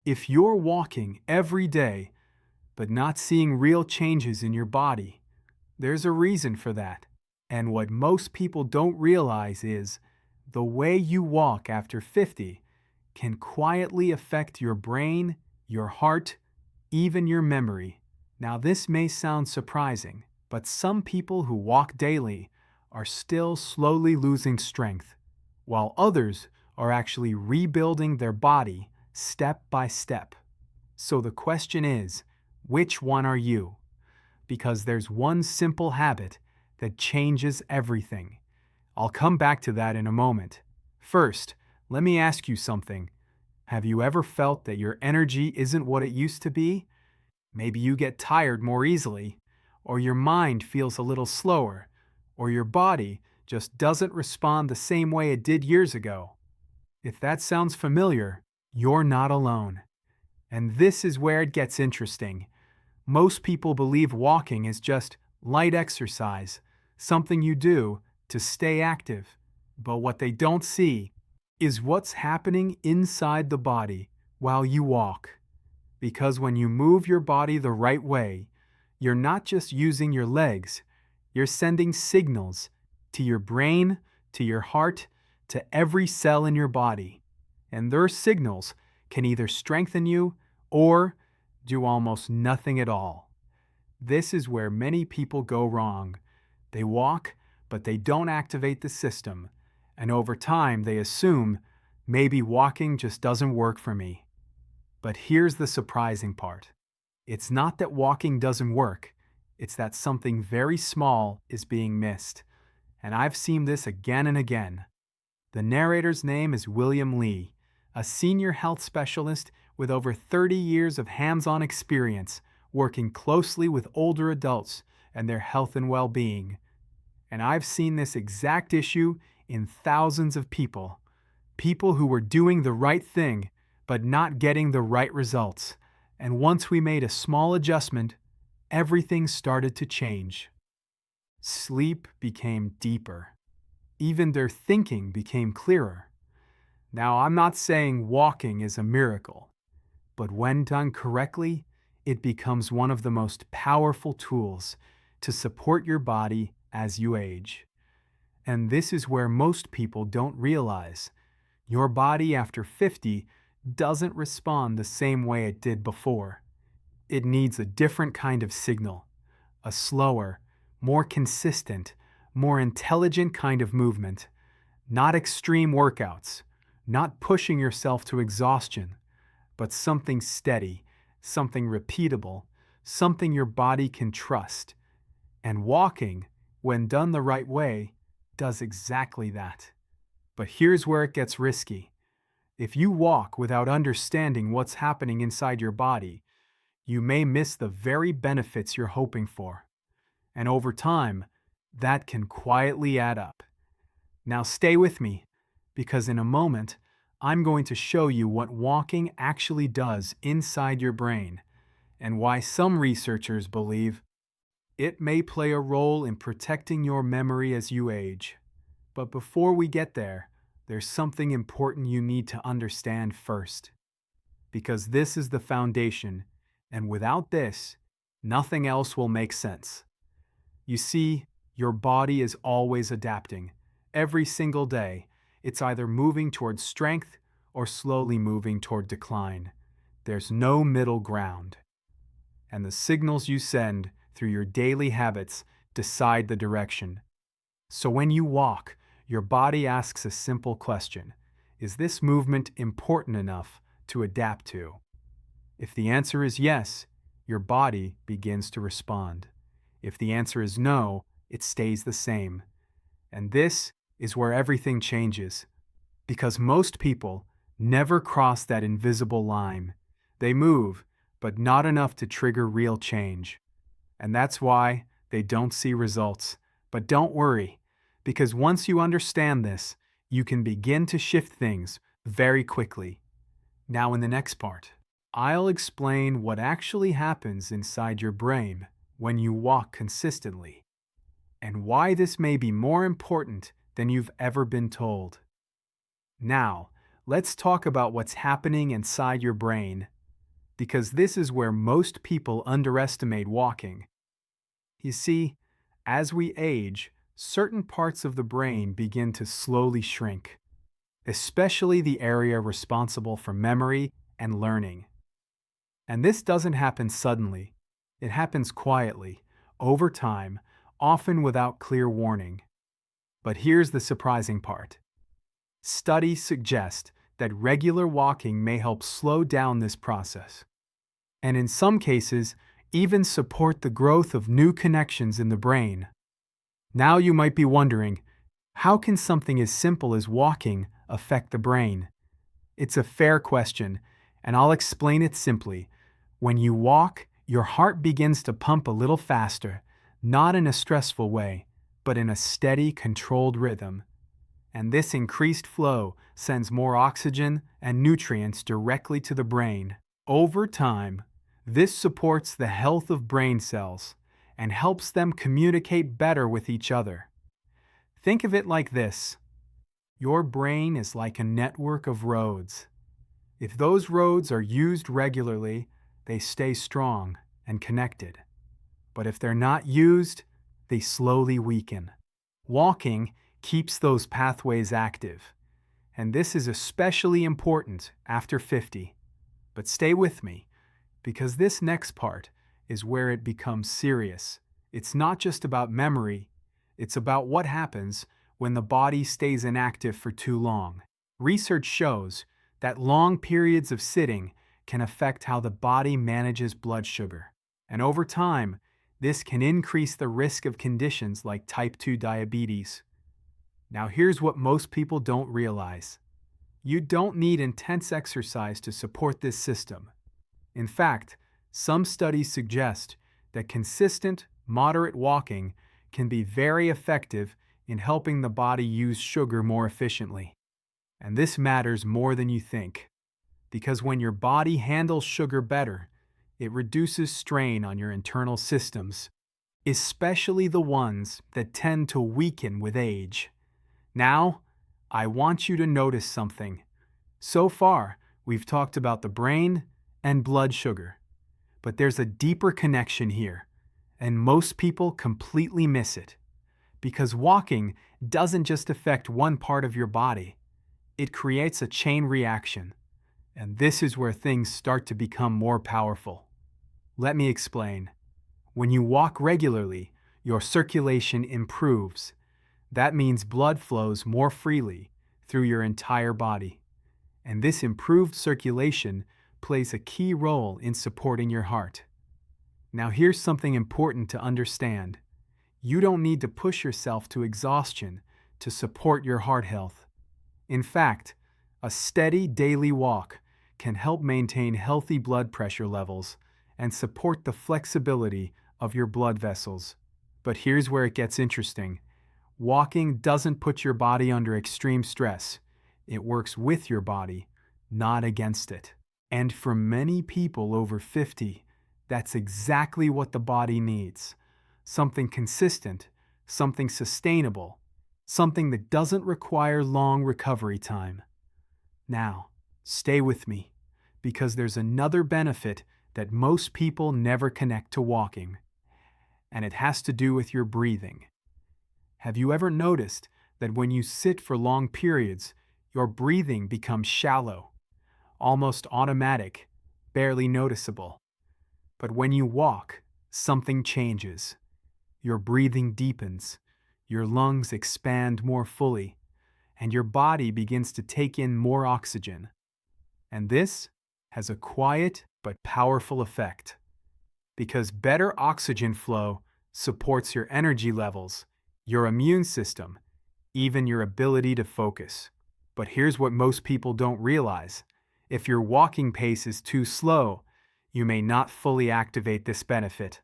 If you're walking every day but not seeing real changes in your body, there's a reason for that. And what most people don't realize is the way you walk after 50 can quietly affect your brain, your heart, even your memory. Now, this may sound surprising, but some people who walk daily are still slowly losing strength, while others are actually rebuilding their body step by step. So the question is, which one are you? Because there's one simple habit that changes everything. I'll come back to that in a moment. First, let me ask you something. Have you ever felt that your energy isn't what it used to be? Maybe you get tired more easily, or your mind feels a little slower, or your body just doesn't respond the same way it did years ago. If that sounds familiar, you're not alone. And this is where it gets interesting. Most people believe walking is just light exercise, something you do to stay active. But what they don't see is what's happening inside the body while you walk. Because when you move your body the right way, you're not just using your legs, you're sending signals to your brain, to your heart, to every cell in your body. And their signals can either strengthen you or do almost nothing at all. This is where many people go wrong. They walk, but they don't activate the system. And over time, they assume, maybe walking just doesn't work for me. But here's the surprising part. It's not that walking doesn't work. It's that something very small is being missed. And I've seen this again and again. The narrator's name is William Lee, a senior health specialist with over 30 years of hands-on experience working closely with older adults and their health and well-being. And I've seen this exact issue in thousands of people. People who were doing the right thing, but not getting the right results. And once we made a small adjustment, everything started to change. Sleep became deeper. Even their thinking became clearer. Now, I'm not saying walking is a miracle, but when done correctly, it becomes one of the most powerful tools to support your body as you age. And this is where most people don't realize. Your body after 50 doesn't respond the same way it did before. It needs a different kind of signal, a slower, more consistent, more intelligent kind of movement, not extreme workouts, not pushing yourself to exhaustion, but something steady, something repeatable, something your body can trust. And walking, when done the right way, does exactly that. But here's where it gets risky. If you walk without understanding what's happening inside your body, you may miss the very benefits you're hoping for. And over time, that can quietly add up. Now stay with me, because in a moment, I'm going to show you what walking actually does inside your brain, and why some researchers believe it may play a role in protecting your memory as you age. But before we get there, there's something important you need to understand first. Because this is the foundation, and without this, nothing else will make sense. You see, your body is always adapting. Every single day, it's either moving toward strength or slowly moving toward decline. There's no middle ground. And the signals you send through your daily habits decide the direction. So when you walk, your body asks a simple question. Is this movement important enough to adapt to? If the answer is yes, your body begins to respond. If the answer is no, it stays the same. And this is where everything changes. Because most people never cross that invisible line. They move, but not enough to trigger real change. And that's why they don't see results. But don't worry, because once you understand this, you can begin to shift things very quickly. Now in the next part, I'll explain what actually happens inside your brain when you walk consistently, and why this may be more important than you've ever been told. Now, let's talk about what's happening inside your brain, because this is where most people underestimate walking. You see, as we age, certain parts of the brain begin to slowly shrink, especially the area responsible for memory and learning. And this doesn't happen suddenly. It happens quietly, over time, often without clear warning. But here's the surprising part. Studies suggest that regular walking may help slow down this process, and in some cases, even support the growth of new connections in the brain. Now you might be wondering, how can something as simple as walking affect the brain? It's a fair question, and I'll explain it simply. When you walk, your heart begins to pump a little faster, not in a stressful way, but in a steady, controlled rhythm. And this increased flow sends more oxygen and nutrients directly to the brain. Over time, this supports the health of brain cells and helps them communicate better with each other. Think of it like this. Your brain is like a network of roads. If those roads are used regularly, they stay strong and connected. But if they're not used, they slowly weaken. Walking keeps those pathways active, and this is especially important after 50. But stay with me, because this next part is where it becomes serious. It's not just about memory, it's about what happens when the body stays inactive for too long. Research shows that long periods of sitting can affect how the body manages blood sugar. And over time, this can increase the risk of conditions like type 2 diabetes. Now here's what most people don't realize. You don't need intense exercise to support this system. In fact, some studies suggest that consistent, moderate walking can be very effective in helping the body use sugar more efficiently. And this matters more than you think, because when your body handles sugar better, it reduces strain on your internal systems, especially the ones that tend to weaken with age. Now, I want you to notice something. So far, we've talked about the brain and blood sugar, but there's a deeper connection here, and most people completely miss it. Because walking doesn't just affect one part of your body, it creates a chain reaction. And this is where things start to become more powerful. Let me explain. When you walk regularly, your circulation improves. That means blood flows more freely through your entire body. And this improved circulation plays a key role in supporting your heart. Now here's something important to understand. You don't need to push yourself to exhaustion to support your heart health. In fact, a steady daily walk can help maintain healthy blood pressure levels and support the flexibility of your blood vessels. But here's where it gets interesting. Walking doesn't put your body under extreme stress. It works with your body, not against it. And for many people over 50, that's exactly what the body needs. Something consistent, something sustainable, something that doesn't require long recovery time. Now, stay with me, because there's another benefit that most people never connect to walking, and it has to do with your breathing. Have you ever noticed that when you sit for long periods, your breathing becomes shallow, almost automatic, barely noticeable? But when you walk, something changes. Your breathing deepens, your lungs expand more fully, and your body begins to take in more oxygen. And this has a quiet but powerful effect, because better oxygen flow supports your energy levels, your immune system, even your ability to focus. But here's what most people don't realize. If your walking pace is too slow, you may not fully activate this benefit.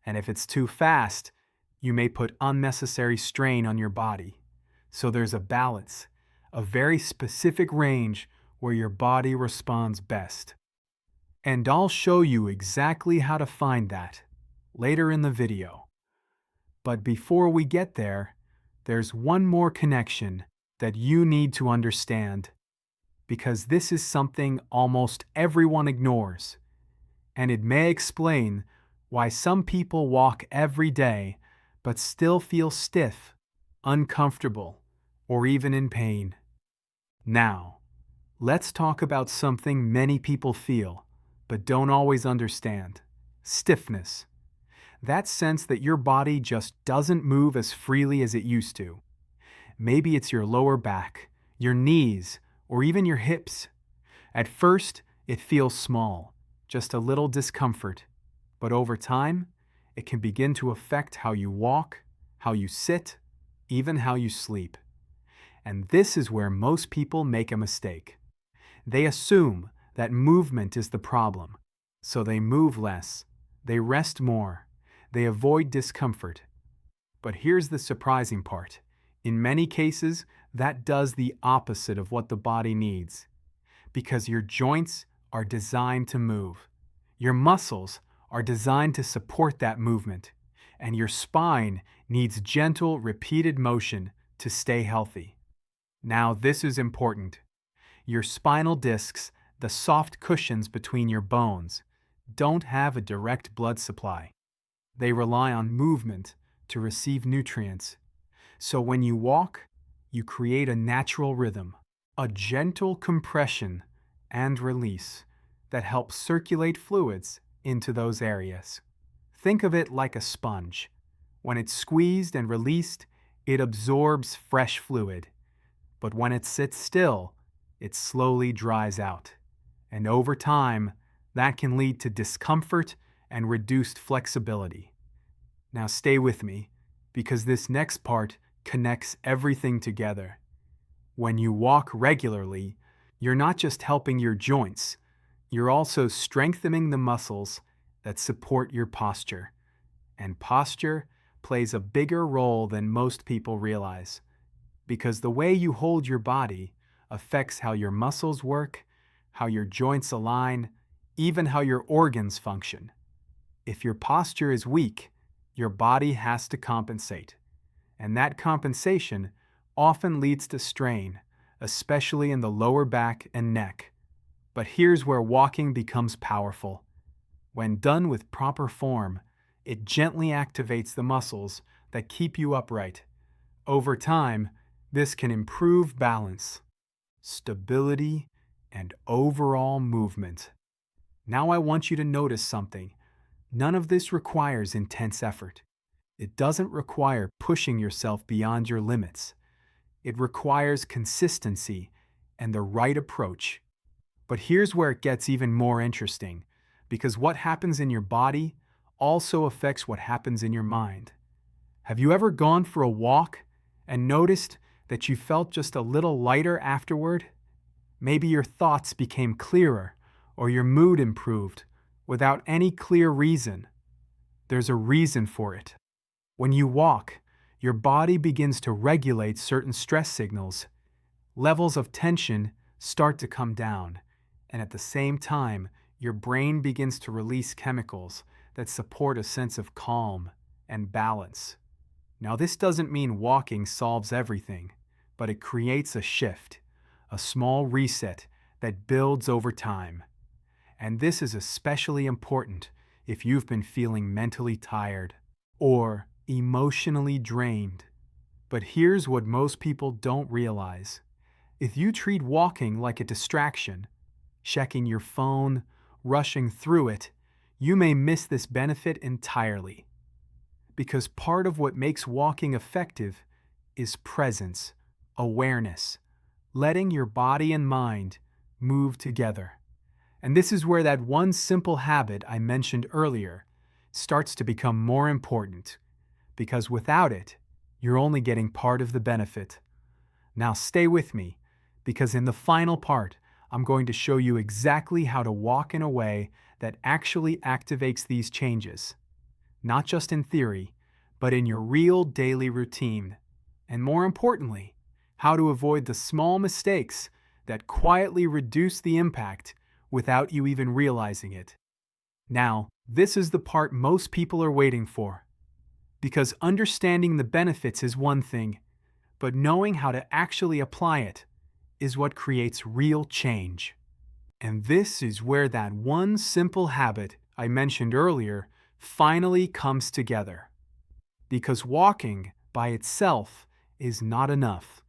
And if it's too fast, you may put unnecessary strain on your body. So there's a balance, a very specific range where your body responds best. And I'll show you exactly how to find that later in the video. But before we get there, there's one more connection that you need to understand. because this is something almost everyone ignores, and it may explain why some people walk every day but still feel stiff, uncomfortable, or even in pain. Now, let's talk about something many people feel but don't always understand: stiffness. That sense that your body just doesn't move as freely as it used to. Maybe it's your lower back, your knees, or even your hips. At first, it feels small, just a little discomfort, but over time, it can begin to affect how you walk, how you sit, even how you sleep. And this is where most people make a mistake. They assume that movement is the problem, so they move less, they rest more, they avoid discomfort. But here's the surprising part. In many cases, that does the opposite of what the body needs, because your joints are designed to move. Your muscles are designed to support that movement, and your spine needs gentle, repeated motion to stay healthy. Now, this is important. Your spinal discs, the soft cushions between your bones, don't have a direct blood supply. They rely on movement to receive nutrients. So when you walk, you create a natural rhythm, a gentle compression and release that helps circulate fluids into those areas. Think of it like a sponge. When it's squeezed and released, it absorbs fresh fluid. But when it sits still, it slowly dries out. And over time, that can lead to discomfort and reduced flexibility. Now stay with me, because this next part connects everything together. When you walk regularly, you're not just helping your joints, you're also strengthening the muscles that support your posture. And posture plays a bigger role than most people realize, because the way you hold your body affects how your muscles work, how your joints align, even how your organs function. If your posture is weak, your body has to compensate. And that compensation often leads to strain, especially in the lower back and neck. But here's where walking becomes powerful. When done with proper form, it gently activates the muscles that keep you upright. Over time, this can improve balance, stability, and overall movement. Now I want you to notice something. None of this requires intense effort. It doesn't require pushing yourself beyond your limits. It requires consistency and the right approach. But here's where it gets even more interesting, because what happens in your body also affects what happens in your mind. Have you ever gone for a walk and noticed that you felt just a little lighter afterward? Maybe your thoughts became clearer or your mood improved without any clear reason. There's a reason for it. When you walk, your body begins to regulate certain stress signals. Levels of tension start to come down, and at the same time, your brain begins to release chemicals that support a sense of calm and balance. Now, this doesn't mean walking solves everything, but it creates a shift, a small reset that builds over time. And this is especially important if you've been feeling mentally tired or emotionally drained. But here's what most people don't realize. If you treat walking like a distraction, checking your phone, rushing through it, you may miss this benefit entirely. Because part of what makes walking effective is presence, awareness, letting your body and mind move together. And this is where that one simple habit I mentioned earlier starts to become more important, because without it, you're only getting part of the benefit. Now stay with me, because in the final part, I'm going to show you exactly how to walk in a way that actually activates these changes. Not just in theory, but in your real daily routine. And more importantly, how to avoid the small mistakes that quietly reduce the impact without you even realizing it. Now, this is the part most people are waiting for. Because understanding the benefits is one thing, but knowing how to actually apply it is what creates real change. And this is where that one simple habit I mentioned earlier finally comes together. Because walking by itself is not enough.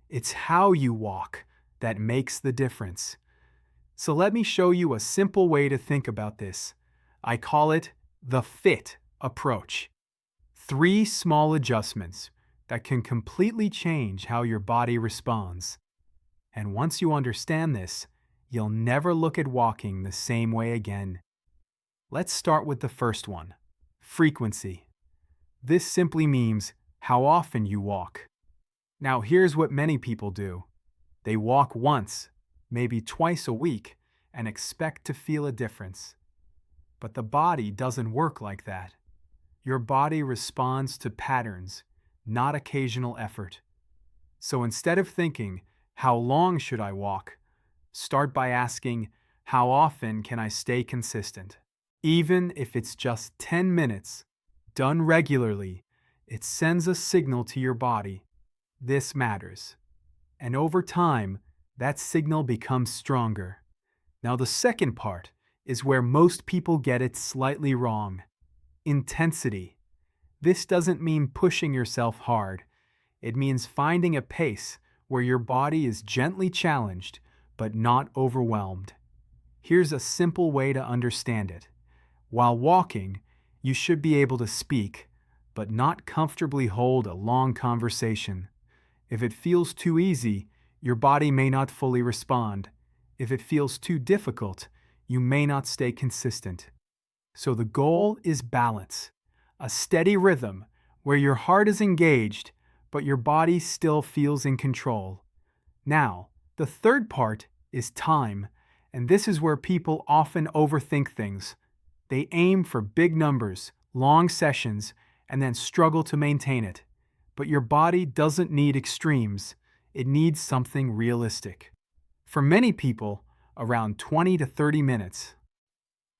It's how you walk that makes the difference. So let me show you a simple way to think about this. I call it the FIT approach. 3 small adjustments that can completely change how your body responds. And once you understand this, you'll never look at walking the same way again. Let's start with the first one, frequency. This simply means how often you walk. Now here's what many people do. They walk once, maybe twice a week, and expect to feel a difference. But the body doesn't work like that. Your body responds to patterns, not occasional effort. So instead of thinking, how long should I walk? Start by asking, how often can I stay consistent? Even if it's just 10 minutes, done regularly, it sends a signal to your body. This matters. And over time, that signal becomes stronger. Now the second part is where most people get it slightly wrong. Intensity. This doesn't mean pushing yourself hard. It means finding a pace where your body is gently challenged but not overwhelmed. Here's a simple way to understand it. While walking, you should be able to speak, but not comfortably hold a long conversation. If it feels too easy, your body may not fully respond. If it feels too difficult, you may not stay consistent. So the goal is balance, a steady rhythm where your heart is engaged, but your body still feels in control. Now, the third part is time, and this is where people often overthink things. They aim for big numbers, long sessions, and then struggle to maintain it. But your body doesn't need extremes. It needs something realistic. For many people, around 20 to 30 minutes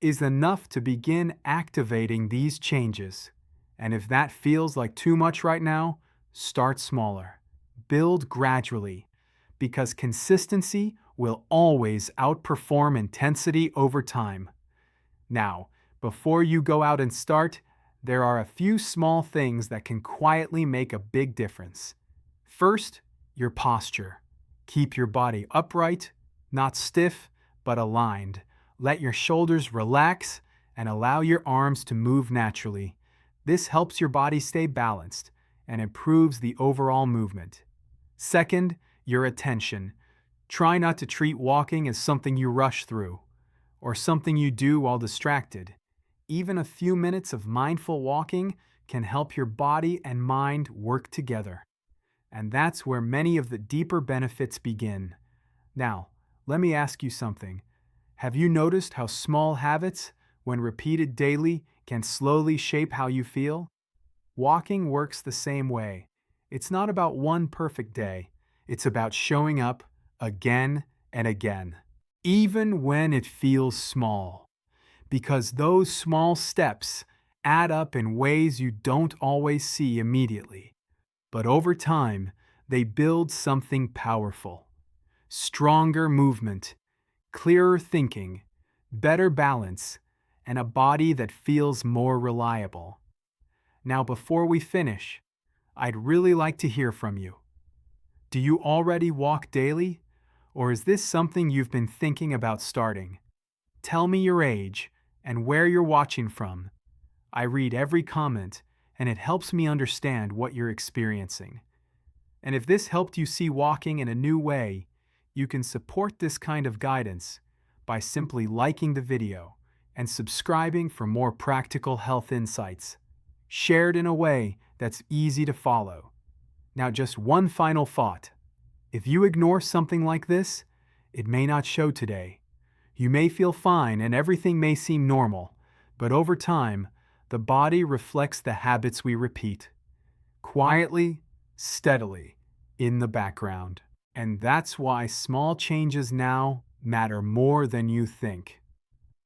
is enough to begin activating these changes. And if that feels like too much right now, start smaller. Build gradually, because consistency will always outperform intensity over time. Now, before you go out and start, there are a few small things that can quietly make a big difference. First, your posture. Keep your body upright, not stiff, but aligned. Let your shoulders relax and allow your arms to move naturally. This helps your body stay balanced and improves the overall movement. Second, your attention. Try not to treat walking as something you rush through or something you do while distracted. Even a few minutes of mindful walking can help your body and mind work together. And that's where many of the deeper benefits begin. Now, let me ask you something. Have you noticed how small habits, when repeated daily, can slowly shape how you feel? Walking works the same way. It's not about one perfect day. It's about showing up again and again, even when it feels small. Because those small steps add up in ways you don't always see immediately. But over time, they build something powerful. Stronger movement, clearer thinking, better balance, and a body that feels more reliable. Now, before we finish, I'd really like to hear from you. Do you already walk daily? Or is this something you've been thinking about starting? Tell me your age and where you're watching from. I read every comment, and it helps me understand what you're experiencing. And if this helped you see walking in a new way, you can support this kind of guidance by simply liking the video and subscribing for more practical health insights, shared in a way that's easy to follow. Now, just one final thought. If you ignore something like this, it may not show today. You may feel fine and everything may seem normal, but over time, the body reflects the habits we repeat. Quietly, steadily, in the background. And that's why small changes now matter more than you think.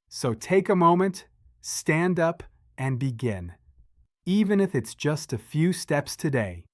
So take a moment, stand up, and begin. Even if it's just a few steps today,